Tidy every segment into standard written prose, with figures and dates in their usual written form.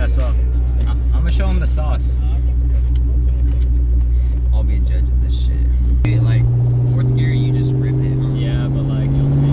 so I'm gonna show him the sauce. I'll be a judge of this shit. Like, fourth gear, you just rip it, huh? Yeah, but like, you'll see.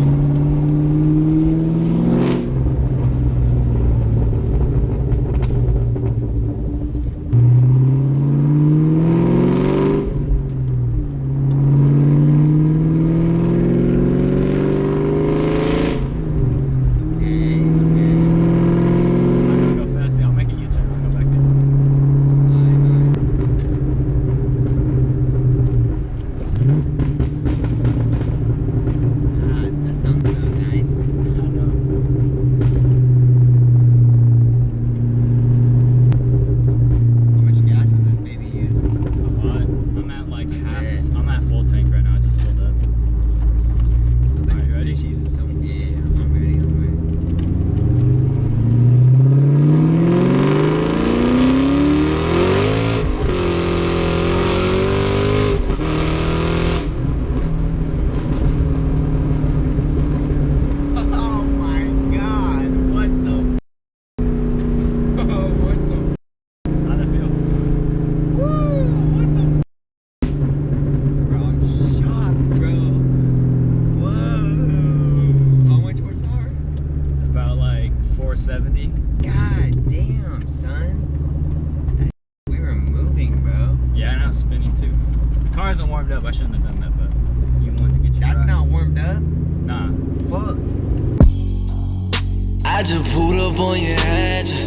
God damn, son. We were moving, bro. Yeah, I know, spinning too. The car isn't warmed up. I shouldn't have done that, but you wanted to get your That's ride. not warmed up? Nah. Fuck. I just pulled up on your edge.